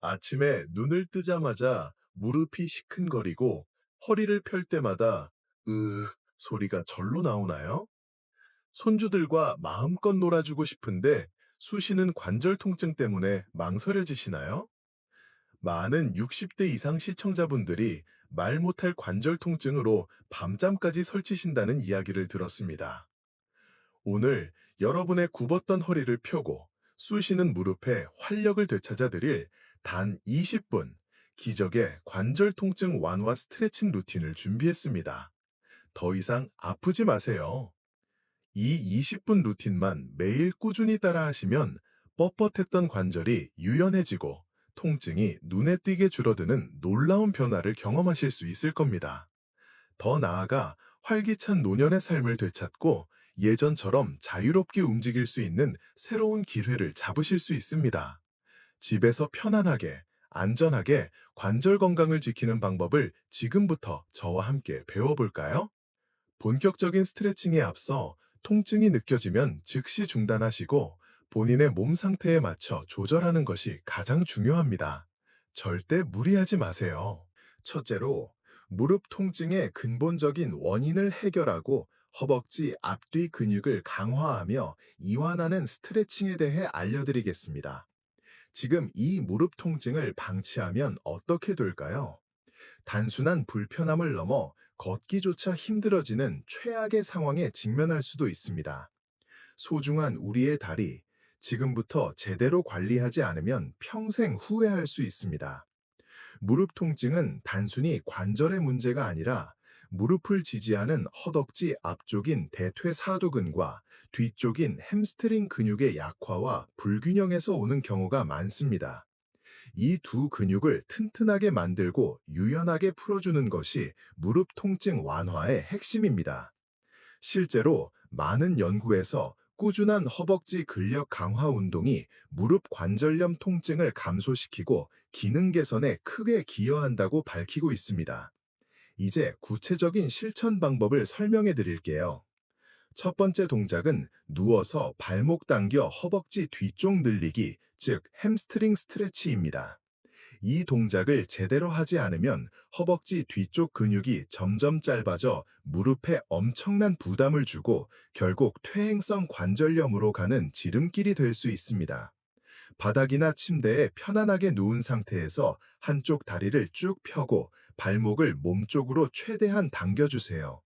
아침에 눈을 뜨자마자 무릎이 시큰거리고 허리를 펼 때마다 소리가 절로 나오나요? 손주들과 마음껏 놀아주고 싶은데 쑤시는 관절 통증 때문에 망설여지시나요? 많은 60대 이상 시청자분들이 말 못할 관절 통증으로 밤잠까지 설치신다는 이야기를 들었습니다. 오늘 여러분의 굽었던 허리를 펴고 쑤시는 무릎에 활력을 되찾아드릴 단 20분 기적의 관절 통증 완화 스트레칭 루틴을 준비했습니다. 더 이상 아프지 마세요. 이 20분 루틴만 매일 꾸준히 따라하시면 뻣뻣했던 관절이 유연해지고 통증이 눈에 띄게 줄어드는 놀라운 변화를 경험하실 수 있을 겁니다. 더 나아가 활기찬 노년의 삶을 되찾고 예전처럼 자유롭게 움직일 수 있는 새로운 기회를 잡으실 수 있습니다. 집에서 편안하게, 안전하게 관절 건강을 지키는 방법을 지금부터 저와 함께 배워볼까요? 본격적인 스트레칭에 앞서 통증이 느껴지면 즉시 중단하시고 본인의 몸 상태에 맞춰 조절하는 것이 가장 중요합니다. 절대 무리하지 마세요. 첫째로, 무릎 통증의 근본적인 원인을 해결하고 허벅지 앞뒤 근육을 강화하며 이완하는 스트레칭에 대해 알려드리겠습니다. 지금 이 무릎 통증을 방치하면 어떻게 될까요? 단순한 불편함을 넘어 걷기조차 힘들어지는 최악의 상황에 직면할 수도 있습니다. 소중한 우리의 다리, 지금부터 제대로 관리하지 않으면 평생 후회할 수 있습니다. 무릎 통증은 단순히 관절의 문제가 아니라 무릎을 지지하는 허벅지 앞쪽인 대퇴사두근과 뒤쪽인 햄스트링 근육의 약화와 불균형에서 오는 경우가 많습니다. 이 두 근육을 튼튼하게 만들고 유연하게 풀어주는 것이 무릎 통증 완화의 핵심입니다. 실제로 많은 연구에서 꾸준한 허벅지 근력 강화 운동이 무릎 관절염 통증을 감소시키고 기능 개선에 크게 기여한다고 밝히고 있습니다. 이제 구체적인 실천 방법을 설명해 드릴게요. 첫 번째 동작은 누워서 발목 당겨 허벅지 뒤쪽 늘리기, 즉 햄스트링 스트레치입니다. 이 동작을 제대로 하지 않으면 허벅지 뒤쪽 근육이 점점 짧아져 무릎에 엄청난 부담을 주고 결국 퇴행성 관절염으로 가는 지름길이 될 수 있습니다. 바닥이나 침대에 편안하게 누운 상태에서 한쪽 다리를 쭉 펴고 발목을 몸쪽으로 최대한 당겨주세요.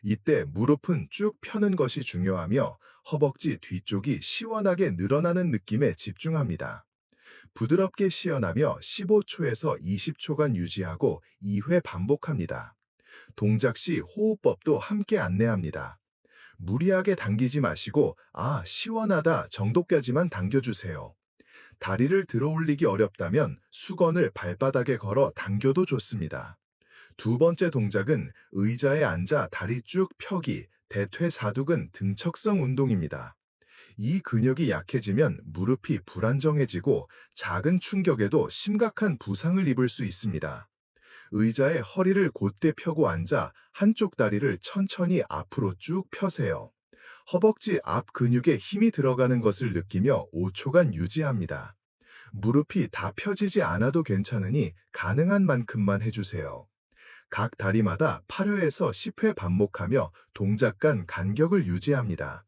이때 무릎은 쭉 펴는 것이 중요하며 허벅지 뒤쪽이 시원하게 늘어나는 느낌에 집중합니다. 부드럽게 시연하며 15초에서 20초간 유지하고 2회 반복합니다. 동작 시 호흡법도 함께 안내합니다. 무리하게 당기지 마시고 시원하다 정도까지만 당겨주세요. 다리를 들어 올리기 어렵다면 수건을 발바닥에 걸어 당겨도 좋습니다. 두 번째 동작은 의자에 앉아 다리 쭉 펴기, 대퇴사두근 등척성 운동입니다. 이 근육이 약해지면 무릎이 불안정해지고 작은 충격에도 심각한 부상을 입을 수 있습니다. 의자에 허리를 곧게 펴고 앉아 한쪽 다리를 천천히 앞으로 쭉 펴세요. 허벅지 앞 근육에 힘이 들어가는 것을 느끼며 5초간 유지합니다. 무릎이 다 펴지지 않아도 괜찮으니 가능한 만큼만 해주세요. 각 다리마다 8회에서 10회 반복하며 동작 간 간격을 유지합니다.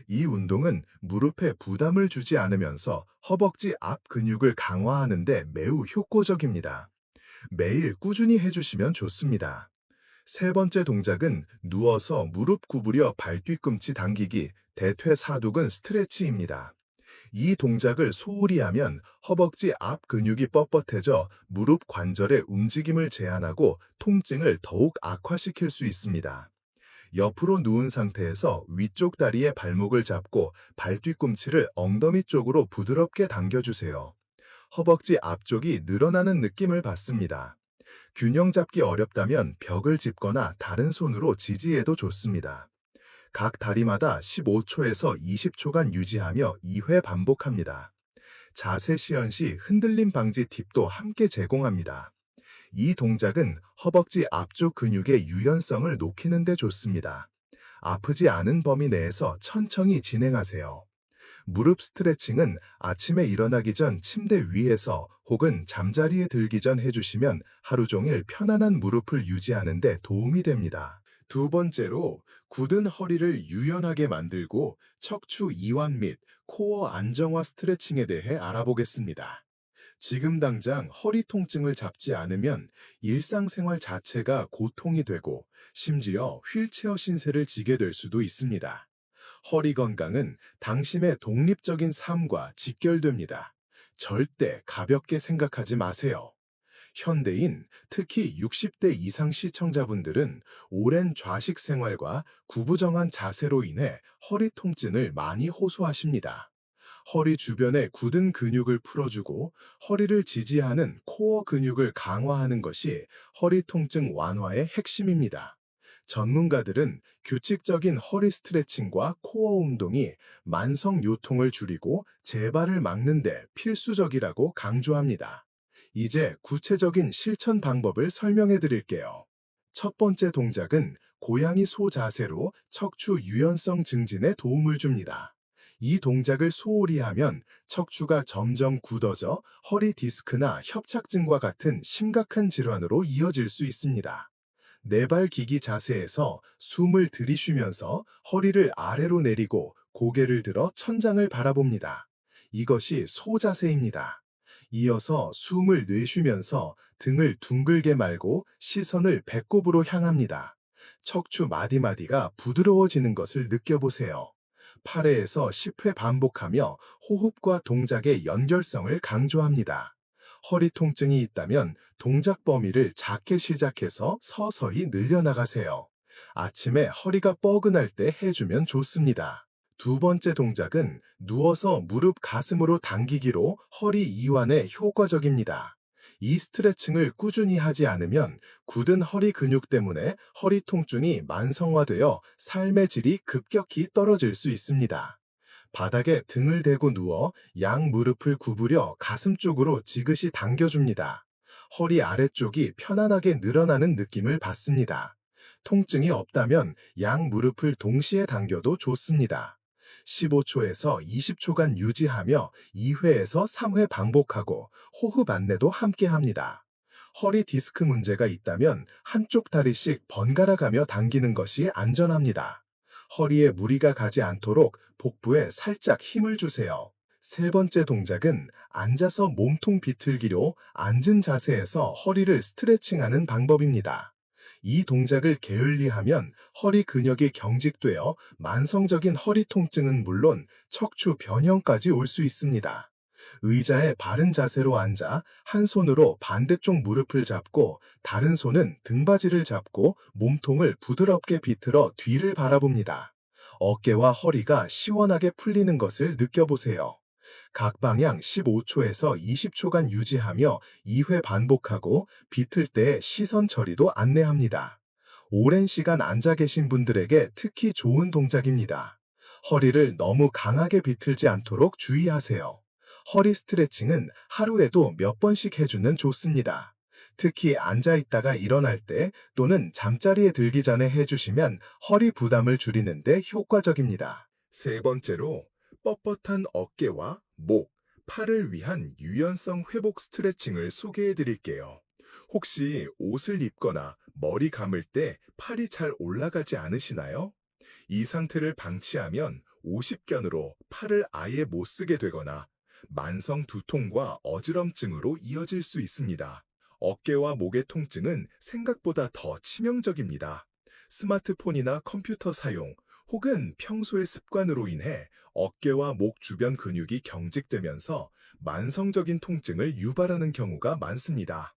이 운동은 무릎에 부담을 주지 않으면서 허벅지 앞 근육을 강화하는 데 매우 효과적입니다. 매일 꾸준히 해주시면 좋습니다. 세 번째 동작은 누워서 무릎 구부려 발 뒤꿈치 당기기, 대퇴사두근 스트레치입니다. 이 동작을 소홀히 하면 허벅지 앞 근육이 뻣뻣해져 무릎 관절의 움직임을 제한하고 통증을 더욱 악화시킬 수 있습니다. 옆으로 누운 상태에서 위쪽 다리에 발목을 잡고 발 뒤꿈치를 엉덩이 쪽으로 부드럽게 당겨주세요. 허벅지 앞쪽이 늘어나는 느낌을 받습니다. 균형 잡기 어렵다면 벽을 짚거나 다른 손으로 지지해도 좋습니다. 각 다리마다 15초에서 20초간 유지하며 2회 반복합니다. 자세 시연 시 흔들림 방지 팁도 함께 제공합니다. 이 동작은 허벅지 앞쪽 근육의 유연성을 높이는 데 좋습니다. 아프지 않은 범위 내에서 천천히 진행하세요. 무릎 스트레칭은 아침에 일어나기 전 침대 위에서 혹은 잠자리에 들기 전 해주시면 하루 종일 편안한 무릎을 유지하는 데 도움이 됩니다. 두 번째로, 굳은 허리를 유연하게 만들고 척추 이완 및 코어 안정화 스트레칭에 대해 알아보겠습니다. 지금 당장 허리 통증을 잡지 않으면 일상생활 자체가 고통이 되고 심지어 휠체어 신세를 지게 될 수도 있습니다. 허리 건강은 당신의 독립적인 삶과 직결됩니다. 절대 가볍게 생각하지 마세요. 현대인, 특히 60대 이상 시청자분들은 오랜 좌식 생활과 구부정한 자세로 인해 허리 통증을 많이 호소하십니다. 허리 주변의 굳은 근육을 풀어주고 허리를 지지하는 코어 근육을 강화하는 것이 허리 통증 완화의 핵심입니다. 전문가들은 규칙적인 허리 스트레칭과 코어 운동이 만성 요통을 줄이고 재발을 막는 데 필수적이라고 강조합니다. 이제 구체적인 실천 방법을 설명해 드릴게요. 첫 번째 동작은 고양이 소 자세로 척추 유연성 증진에 도움을 줍니다. 이 동작을 소홀히 하면 척추가 점점 굳어져 허리 디스크나 협착증과 같은 심각한 질환으로 이어질 수 있습니다. 네발기기 자세에서 숨을 들이쉬면서 허리를 아래로 내리고 고개를 들어 천장을 바라봅니다. 이것이 소 자세입니다. 이어서 숨을 내쉬면서 등을 둥글게 말고 시선을 배꼽으로 향합니다. 척추 마디마디가 부드러워지는 것을 느껴보세요. 8회에서 10회 반복하며 호흡과 동작의 연결성을 강조합니다. 허리 통증이 있다면 동작 범위를 작게 시작해서 서서히 늘려나가세요. 아침에 허리가 뻐근할 때 해주면 좋습니다. 두 번째 동작은 누워서 무릎 가슴으로 당기기로 허리 이완에 효과적입니다. 이 스트레칭을 꾸준히 하지 않으면 굳은 허리 근육 때문에 허리 통증이 만성화되어 삶의 질이 급격히 떨어질 수 있습니다. 바닥에 등을 대고 누워 양 무릎을 구부려 가슴 쪽으로 지그시 당겨줍니다. 허리 아래쪽이 편안하게 늘어나는 느낌을 받습니다. 통증이 없다면 양 무릎을 동시에 당겨도 좋습니다. 15초에서 20초간 유지하며 2회에서 3회 반복하고 호흡 안내도 함께 합니다. 허리 디스크 문제가 있다면 한쪽 다리씩 번갈아 가며 당기는 것이 안전합니다. 허리에 무리가 가지 않도록 복부에 살짝 힘을 주세요. 세 번째 동작은 앉아서 몸통 비틀기로 앉은 자세에서 허리를 스트레칭하는 방법입니다. 이 동작을 게을리하면 허리 근육이 경직되어 만성적인 허리 통증은 물론 척추 변형까지 올 수 있습니다. 의자에 바른 자세로 앉아 한 손으로 반대쪽 무릎을 잡고 다른 손은 등받이를 잡고 몸통을 부드럽게 비틀어 뒤를 바라봅니다. 어깨와 허리가 시원하게 풀리는 것을 느껴보세요. 각 방향 15초에서 20초간 유지하며 2회 반복하고 비틀 때 시선 처리도 안내합니다. 오랜 시간 앉아 계신 분들에게 특히 좋은 동작입니다. 허리를 너무 강하게 비틀지 않도록 주의하세요. 허리 스트레칭은 하루에도 몇 번씩 해주면 좋습니다. 특히 앉아 있다가 일어날 때 또는 잠자리에 들기 전에 해주시면 허리 부담을 줄이는 데 효과적입니다. 세 번째로, 뻣뻣한 어깨와 목, 팔을 위한 유연성 회복 스트레칭을 소개해 드릴게요. 혹시 옷을 입거나 머리 감을 때 팔이 잘 올라가지 않으시나요? 이 상태를 방치하면 오십견으로 팔을 아예 못 쓰게 되거나 만성 두통과 어지럼증으로 이어질 수 있습니다. 어깨와 목의 통증은 생각보다 더 치명적입니다. 스마트폰이나 컴퓨터 사용 혹은 평소의 습관으로 인해 어깨와 목 주변 근육이 경직되면서 만성적인 통증을 유발하는 경우가 많습니다.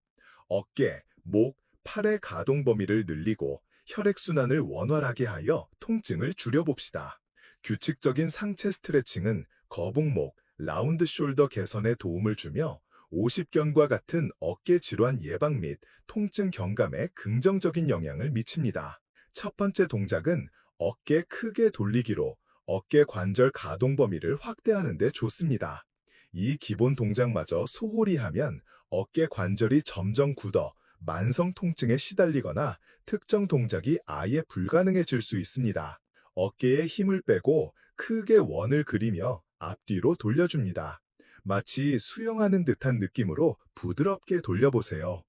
어깨, 목, 팔의 가동 범위를 늘리고 혈액순환을 원활하게 하여 통증을 줄여봅시다. 규칙적인 상체 스트레칭은 거북목, 라운드 숄더 개선에 도움을 주며 오십견과 같은 어깨 질환 예방 및 통증 경감에 긍정적인 영향을 미칩니다. 첫 번째 동작은 어깨 크게 돌리기로 어깨 관절 가동 범위를 확대하는 데 좋습니다. 이 기본 동작마저 소홀히 하면 어깨 관절이 점점 굳어 만성 통증에 시달리거나 특정 동작이 아예 불가능해질 수 있습니다. 어깨에 힘을 빼고 크게 원을 그리며 앞뒤로 돌려줍니다. 마치 수영하는 듯한 느낌으로 부드럽게 돌려보세요.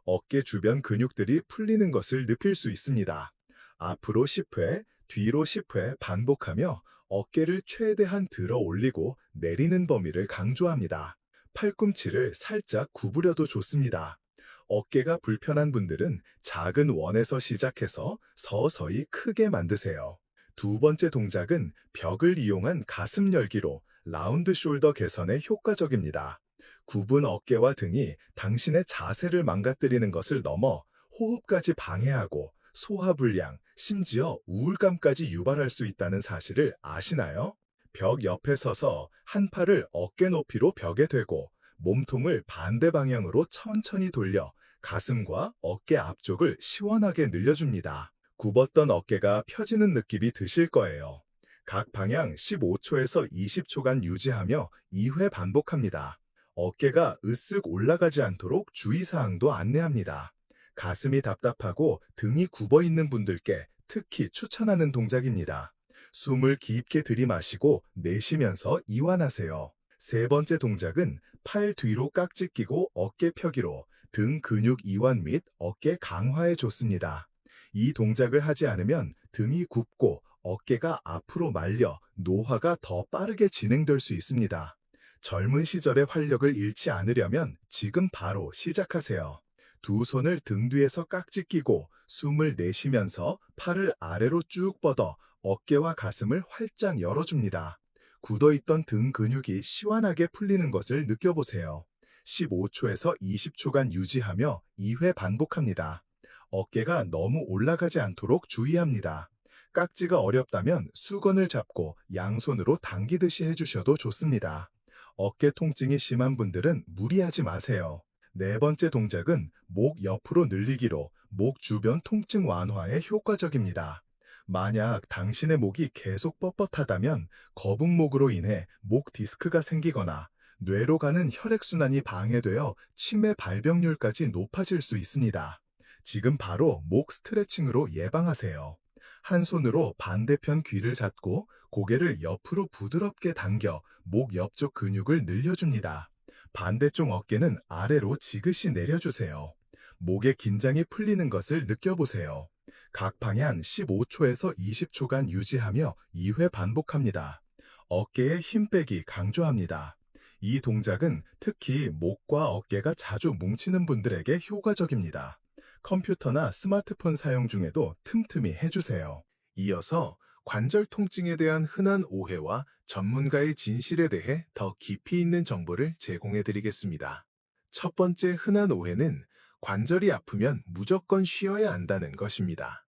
어깨 주변 근육들이 풀리는 것을 느낄 수 있습니다. 앞으로 10회, 뒤로 10회 반복하며 어깨를 최대한 들어 올리고 내리는 범위를 강조합니다. 팔꿈치를 살짝 구부려도 좋습니다. 어깨가 불편한 분들은 작은 원에서 시작해서 서서히 크게 만드세요. 두 번째 동작은 벽을 이용한 가슴 열기로 라운드 숄더 개선에 효과적입니다. 굽은 어깨와 등이 당신의 자세를 망가뜨리는 것을 넘어 호흡까지 방해하고 소화불량, 심지어 우울감까지 유발할 수 있다는 사실을 아시나요? 벽 옆에 서서 한 팔을 어깨 높이로 벽에 대고 몸통을 반대 방향으로 천천히 돌려 가슴과 어깨 앞쪽을 시원하게 늘려줍니다. 굽었던 어깨가 펴지는 느낌이 드실 거예요. 각 방향 15초에서 20초간 유지하며 2회 반복합니다. 어깨가 으쓱 올라가지 않도록 주의사항도 안내합니다. 가슴이 답답하고 등이 굽어 있는 분들께 특히 추천하는 동작입니다. 숨을 깊게 들이마시고 내쉬면서 이완하세요. 세 번째 동작은 팔 뒤로 깍지 끼고 어깨 펴기로 등 근육 이완 및 어깨 강화에 좋습니다. 이 동작을 하지 않으면 등이 굽고 어깨가 앞으로 말려 노화가 더 빠르게 진행될 수 있습니다. 젊은 시절의 활력을 잃지 않으려면 지금 바로 시작하세요. 두 손을 등 뒤에서 깍지 끼고 숨을 내쉬면서 팔을 아래로 쭉 뻗어 어깨와 가슴을 활짝 열어줍니다. 굳어있던 등 근육이 시원하게 풀리는 것을 느껴보세요. 15초에서 20초간 유지하며 2회 반복합니다. 어깨가 너무 올라가지 않도록 주의합니다. 깍지가 어렵다면 수건을 잡고 양손으로 당기듯이 해주셔도 좋습니다. 어깨 통증이 심한 분들은 무리하지 마세요. 네 번째 동작은 목 옆으로 늘리기로 목 주변 통증 완화에 효과적입니다. 만약 당신의 목이 계속 뻣뻣하다면 거북목으로 인해 목 디스크가 생기거나 뇌로 가는 혈액순환이 방해되어 치매 발병률까지 높아질 수 있습니다. 지금 바로 목 스트레칭으로 예방하세요. 한 손으로 반대편 귀를 잡고 고개를 옆으로 부드럽게 당겨 목 옆쪽 근육을 늘려줍니다. 반대쪽 어깨는 아래로 지그시 내려주세요. 목의 긴장이 풀리는 것을 느껴보세요. 각 방향 15초에서 20초간 유지하며 2회 반복합니다. 어깨에 힘 빼기 강조합니다. 이 동작은 특히 목과 어깨가 자주 뭉치는 분들에게 효과적입니다. 컴퓨터나 스마트폰 사용 중에도 틈틈이 해주세요. 이어서 관절 통증에 대한 흔한 오해와 전문가의 진실에 대해 더 깊이 있는 정보를 제공해 드리겠습니다. 첫 번째 흔한 오해는 관절이 아프면 무조건 쉬어야 한다는 것입니다.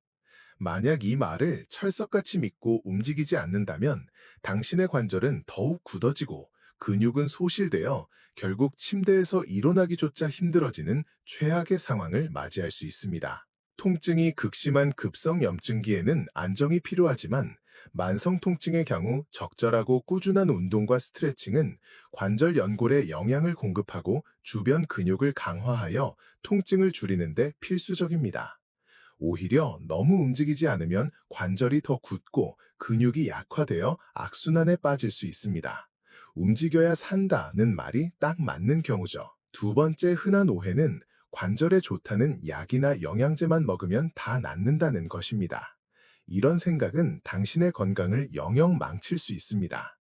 만약 이 말을 철석같이 믿고 움직이지 않는다면 당신의 관절은 더욱 굳어지고 근육은 소실되어 결국 침대에서 일어나기조차 힘들어지는 최악의 상황을 맞이할 수 있습니다. 통증이 극심한 급성염증기에는 안정이 필요하지만 만성 통증의 경우 적절하고 꾸준한 운동과 스트레칭은 관절 연골에 영양을 공급하고 주변 근육을 강화하여 통증을 줄이는 데 필수적입니다. 오히려 너무 움직이지 않으면 관절이 더 굳고 근육이 약화되어 악순환에 빠질 수 있습니다. 움직여야 산다는 말이 딱 맞는 경우죠. 두 번째 흔한 오해는 관절에 좋다는 약이나 영양제만 먹으면 다 낫는다는 것입니다. 이런 생각은 당신의 건강을 영영 망칠 수 있습니다.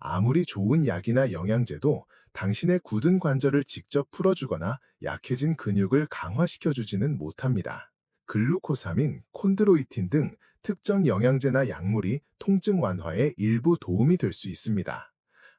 아무리 좋은 약이나 영양제도 당신의 굳은 관절을 직접 풀어주거나 약해진 근육을 강화시켜주지는 못합니다. 글루코사민, 콘드로이틴 등 특정 영양제나 약물이 통증 완화에 일부 도움이 될 수 있습니다.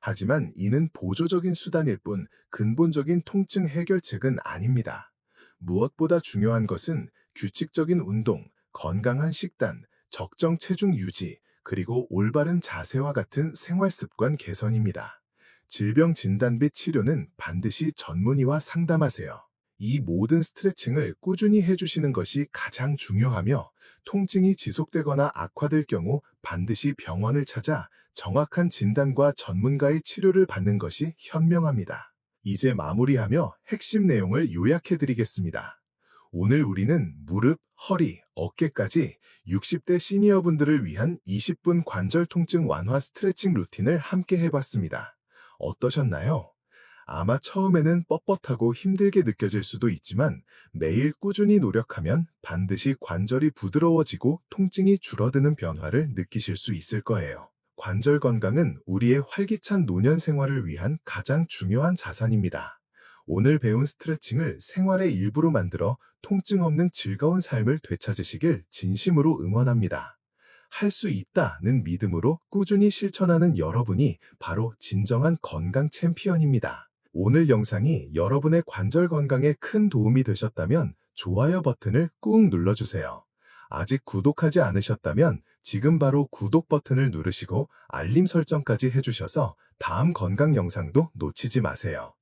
하지만 이는 보조적인 수단일 뿐 근본적인 통증 해결책은 아닙니다. 무엇보다 중요한 것은 규칙적인 운동, 건강한 식단, 적정 체중 유지, 그리고 올바른 자세와 같은 생활 습관 개선입니다. 질병 진단 및 치료는 반드시 전문의와 상담하세요. 이 모든 스트레칭을 꾸준히 해주시는 것이 가장 중요하며 통증이 지속되거나 악화될 경우 반드시 병원을 찾아 정확한 진단과 전문가의 치료를 받는 것이 현명합니다. 이제 마무리하며 핵심 내용을 요약해드리겠습니다. 오늘 우리는 무릎, 허리, 어깨까지 60대 시니어분들을 위한 20분 관절 통증 완화 스트레칭 루틴을 함께 해봤습니다. 어떠셨나요? 아마 처음에는 뻣뻣하고 힘들게 느껴질 수도 있지만 매일 꾸준히 노력하면 반드시 관절이 부드러워지고 통증이 줄어드는 변화를 느끼실 수 있을 거예요. 관절 건강은 우리의 활기찬 노년 생활을 위한 가장 중요한 자산입니다. 오늘 배운 스트레칭을 생활의 일부로 만들어 통증 없는 즐거운 삶을 되찾으시길 진심으로 응원합니다. 할 수 있다는 믿음으로 꾸준히 실천하는 여러분이 바로 진정한 건강 챔피언입니다. 오늘 영상이 여러분의 관절 건강에 큰 도움이 되셨다면 좋아요 버튼을 꾹 눌러주세요. 아직 구독하지 않으셨다면 지금 바로 구독 버튼을 누르시고 알림 설정까지 해주셔서 다음 건강 영상도 놓치지 마세요.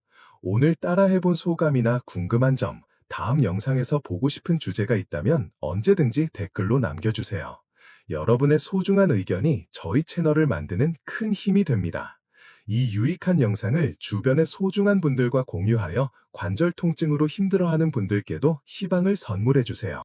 오늘 따라해본 소감이나 궁금한 점, 다음 영상에서 보고 싶은 주제가 있다면 언제든지 댓글로 남겨주세요. 여러분의 소중한 의견이 저희 채널을 만드는 큰 힘이 됩니다. 이 유익한 영상을 주변의 소중한 분들과 공유하여 관절 통증으로 힘들어하는 분들께도 희망을 선물해주세요.